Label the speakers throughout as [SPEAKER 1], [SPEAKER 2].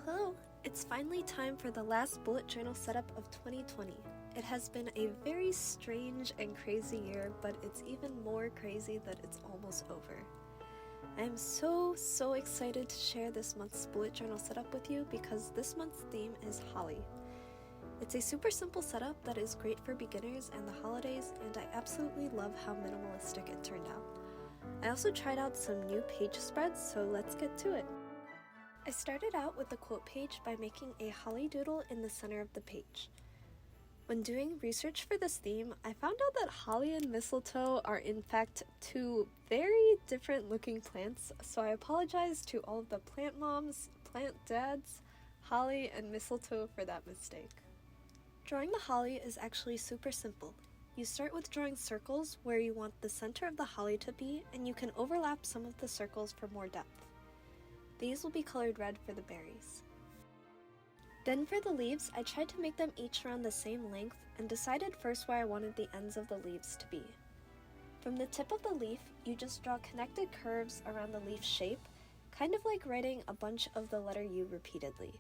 [SPEAKER 1] Hello! It's finally time for the last bullet journal setup of 2020. It has been a very strange and crazy year, but it's even more crazy that it's almost over. I am so excited to share this month's bullet journal setup with you because this month's theme is holly. It's a super simple setup that is great for beginners and the holidays, and I absolutely love how minimalistic it turned out. I also tried out some new page spreads, so let's get to it. I started out with the quote page by making a holly doodle in the center of the page. When doing research for this theme, I found out that holly and mistletoe are in fact two very different looking plants, so I apologize to all of the plant moms, plant dads, holly and mistletoe for that mistake. Drawing the holly is actually super simple. You start with drawing circles where you want the center of the holly to be, and you can overlap some of the circles for more depth. These will be colored red for the berries. Then for the leaves, I tried to make them each around the same length and decided first where I wanted the ends of the leaves to be. From the tip of the leaf, you just draw connected curves around the leaf shape, kind of like writing a bunch of the letter U repeatedly.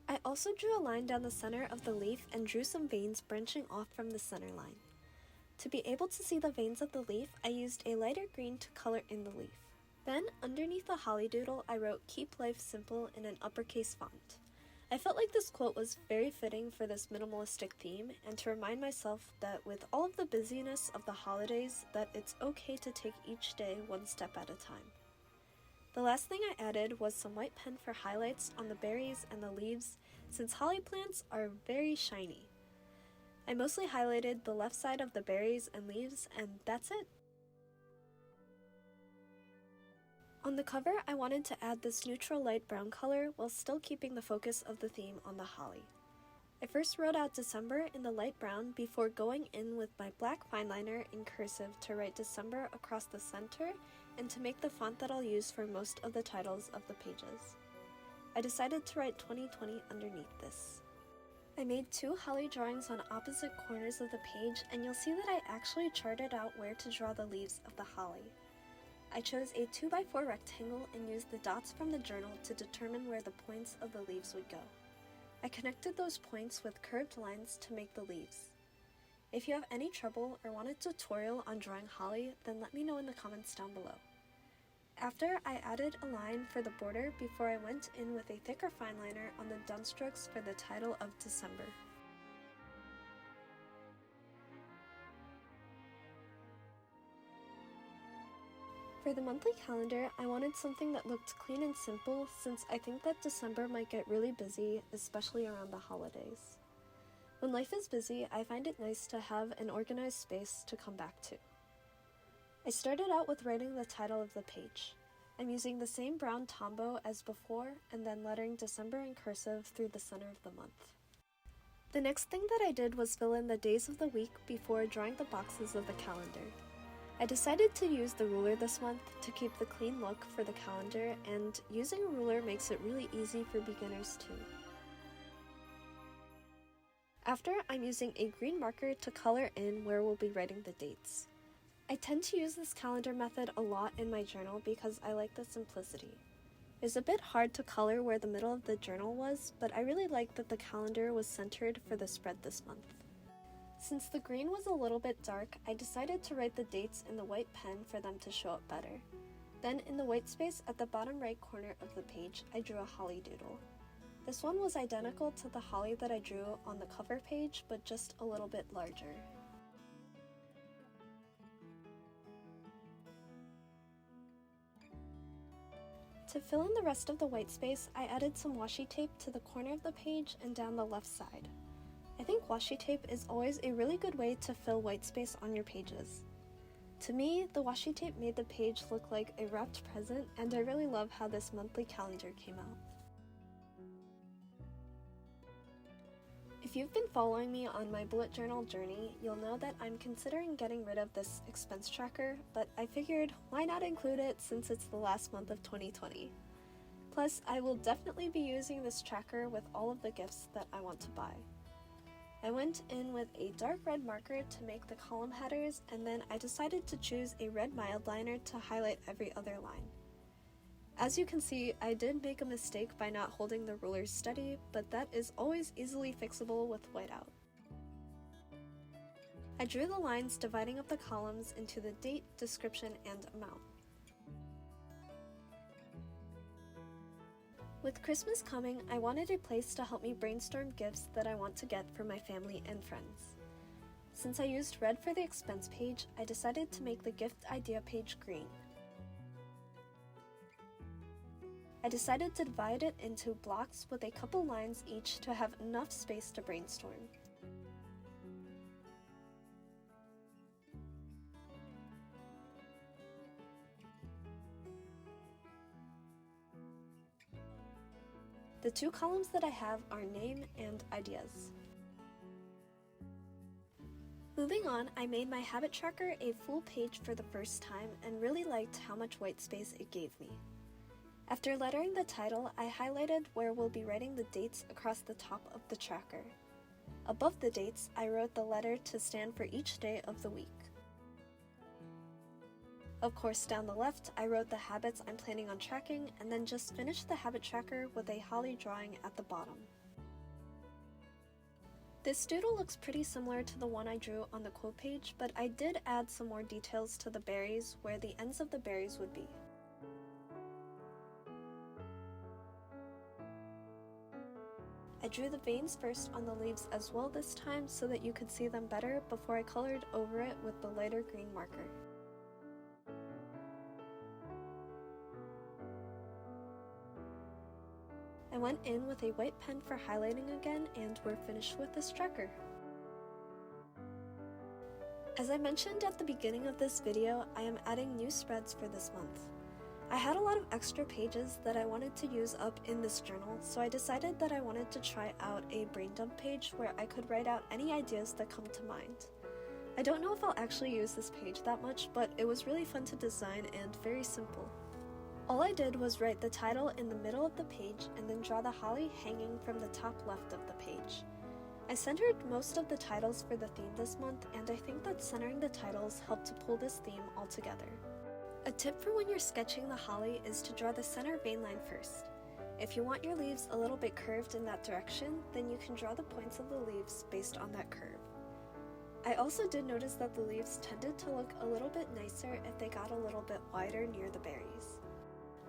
[SPEAKER 1] I also drew a line down the center of the leaf and drew some veins branching off from the center line. To be able to see the veins of the leaf, I used a lighter green to color in the leaf. Then, underneath the holly doodle, I wrote "Keep Life Simple" in an uppercase font. I felt like this quote was very fitting for this minimalistic theme, and to remind myself that with all of the busyness of the holidays, that it's okay to take each day one step at a time. The last thing I added was some white pen for highlights on the berries and the leaves, since holly plants are very shiny. I mostly highlighted the left side of the berries and leaves, and that's it. On the cover, I wanted to add this neutral light brown color while still keeping the focus of the theme on the holly. I first wrote out December in the light brown before going in with my black fine liner in cursive to write December across the center and to make the font that I'll use for most of the titles of the pages. I decided to write 2020 underneath this. I made two holly drawings on opposite corners of the page, and you'll see that I actually charted out where to draw the leaves of the holly. I chose a 2x4 rectangle and used the dots from the journal to determine where the points of the leaves would go. I connected those points with curved lines to make the leaves. If you have any trouble or want a tutorial on drawing holly, then let me know in the comments down below. After, I added a line for the border before I went in with a thicker fine liner on the dun strokes for the title of December. For the monthly calendar, I wanted something that looked clean and simple since I think that December might get really busy, especially around the holidays. When life is busy, I find it nice to have an organized space to come back to. I started out with writing the title of the page. I'm using the same brown Tombow as before and then lettering December in cursive through the center of the month. The next thing that I did was fill in the days of the week before drawing the boxes of the calendar. I decided to use the ruler this month to keep the clean look for the calendar, and using a ruler makes it really easy for beginners too. After, I'm using a green marker to color in where we'll be writing the dates. I tend to use this calendar method a lot in my journal because I like the simplicity. It's a bit hard to color where the middle of the journal was, but I really like that the calendar was centered for the spread this month. Since the green was a little bit dark, I decided to write the dates in the white pen for them to show up better. Then in the white space at the bottom right corner of the page, I drew a holly doodle. This one was identical to the holly that I drew on the cover page, but just a little bit larger. To fill in the rest of the white space, I added some washi tape to the corner of the page and down the left side. I think washi tape is always a really good way to fill white space on your pages. To me, the washi tape made the page look like a wrapped present, and I really love how this monthly calendar came out. If you've been following me on my bullet journal journey, you'll know that I'm considering getting rid of this expense tracker, but I figured why not include it since it's the last month of 2020. Plus, I will definitely be using this tracker with all of the gifts that I want to buy. I went in with a dark red marker to make the column headers, and then I decided to choose a red mild liner to highlight every other line. As you can see, I did make a mistake by not holding the ruler steady, but that is always easily fixable with whiteout. I drew the lines dividing up the columns into the date, description, and amount. With Christmas coming, I wanted a place to help me brainstorm gifts that I want to get for my family and friends. Since I used red for the expense page, I decided to make the gift idea page green. I decided to divide it into blocks with a couple lines each to have enough space to brainstorm. The two columns that I have are name and ideas. Moving on, I made my habit tracker a full page for the first time and really liked how much white space it gave me. After lettering the title, I highlighted where we'll be writing the dates across the top of the tracker. Above the dates, I wrote the letter to stand for each day of the week. Of course, down the left, I wrote the habits I'm planning on tracking, and then just finished the habit tracker with a holly drawing at the bottom. This doodle looks pretty similar to the one I drew on the quote page, but I did add some more details to the berries where the ends of the berries would be. I drew the veins first on the leaves as well this time so that you could see them better before I colored over it with the lighter green marker. I went in with a white pen for highlighting again, and we're finished with this tracker. As I mentioned at the beginning of this video, I am adding new spreads for this month. I had a lot of extra pages that I wanted to use up in this journal, so I decided that I wanted to try out a brain dump page where I could write out any ideas that come to mind. I don't know if I'll actually use this page that much, but it was really fun to design and very simple. All I did was write the title in the middle of the page and then draw the holly hanging from the top left of the page. I centered most of the titles for the theme this month, and I think that centering the titles helped to pull this theme all together. A tip for when you're sketching the holly is to draw the center vein line first. If you want your leaves a little bit curved in that direction, then you can draw the points of the leaves based on that curve. I also did notice that the leaves tended to look a little bit nicer if they got a little bit wider near the berries.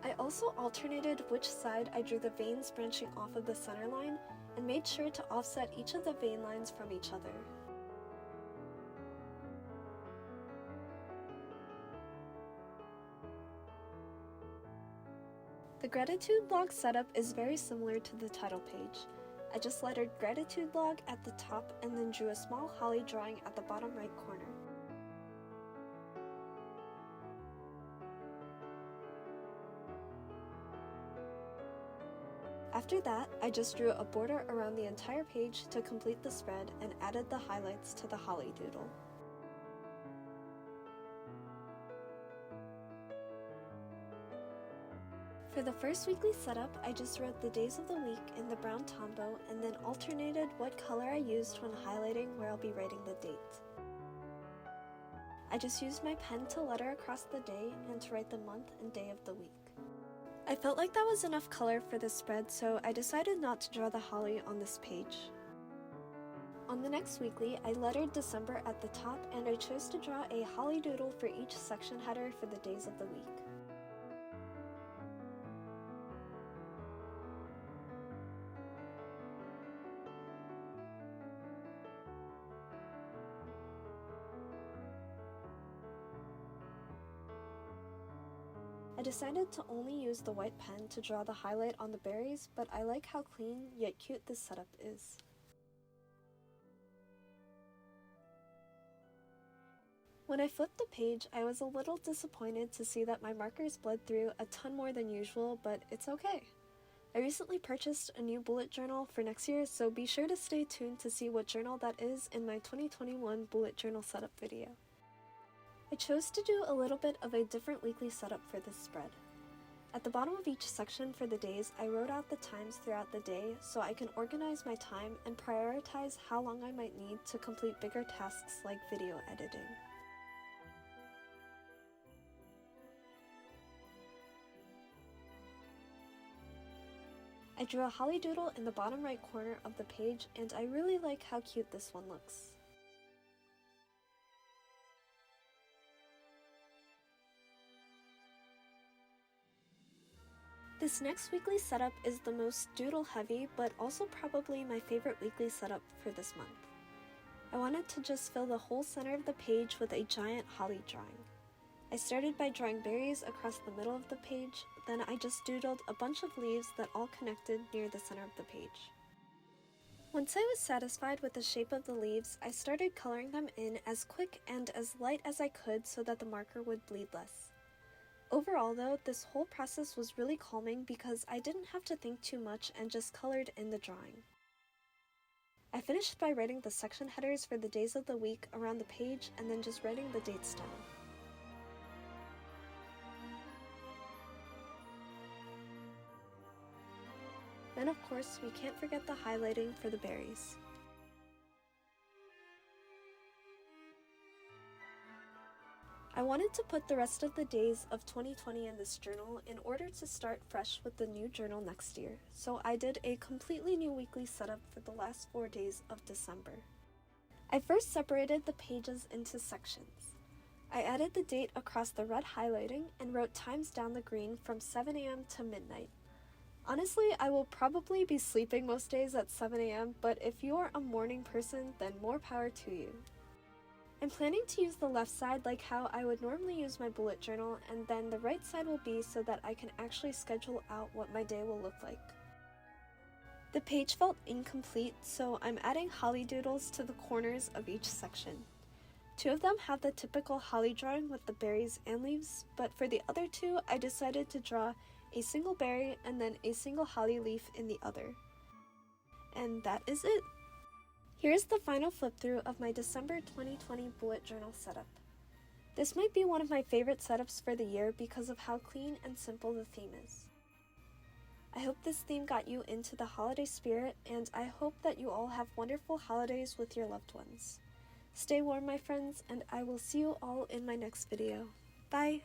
[SPEAKER 1] I also alternated which side I drew the veins branching off of the center line and made sure to offset each of the vein lines from each other. The gratitude log setup is very similar to the title page. I just lettered gratitude log at the top and then drew a small holly drawing at the bottom right corner. After that, I just drew a border around the entire page to complete the spread and added the highlights to the holly doodle. For the first weekly setup, I just wrote the days of the week in the brown tombow and then alternated what color I used when highlighting where I'll be writing the date. I just used my pen to letter across the day and to write the month and day of the week. I felt like that was enough color for this spread, so I decided not to draw the holly on this page. On the next weekly, I lettered December at the top and I chose to draw a holly doodle for each section header for the days of the week. I decided to only use the white pen to draw the highlight on the berries, but I like how clean yet cute this setup is. When I flipped the page, I was a little disappointed to see that my markers bled through a ton more than usual, but it's okay. I recently purchased a new bullet journal for next year, so be sure to stay tuned to see what journal that is in my 2021 bullet journal setup video. I chose to do a little bit of a different weekly setup for this spread. At the bottom of each section for the days, I wrote out the times throughout the day so I can organize my time and prioritize how long I might need to complete bigger tasks like video editing. I drew a holly doodle in the bottom right corner of the page, and I really like how cute this one looks. This next weekly setup is the most doodle heavy, but also probably my favorite weekly setup for this month. I wanted to just fill the whole center of the page with a giant holly drawing. I started by drawing berries across the middle of the page, then I just doodled a bunch of leaves that all connected near the center of the page. Once I was satisfied with the shape of the leaves, I started coloring them in as quick and as light as I could so that the marker would bleed less. Overall though, this whole process was really calming because I didn't have to think too much and just colored in the drawing. I finished by writing the section headers for the days of the week around the page and then just writing the dates down. Then of course, we can't forget the highlighting for the berries. I wanted to put the rest of the days of 2020 in this journal in order to start fresh with the new journal next year, so I did a completely new weekly setup for the last 4 days of December. I first separated the pages into sections. I added the date across the red highlighting and wrote times down the green from 7 a.m. to midnight. Honestly, I will probably be sleeping most days at 7 a.m., but if you are a morning person, then more power to you. I'm planning to use the left side like how I would normally use my bullet journal, and then the right side will be so that I can actually schedule out what my day will look like. The page felt incomplete, so I'm adding holly doodles to the corners of each section. 2 of them have the typical holly drawing with the berries and leaves, but for the other 2, I decided to draw a single berry and then a single holly leaf in the other. And that is it! Here's the final flip through of my December 2020 bullet journal setup. This might be one of my favorite setups for the year because of how clean and simple the theme is. I hope this theme got you into the holiday spirit, and I hope that you all have wonderful holidays with your loved ones. Stay warm, my friends, and I will see you all in my next video. Bye!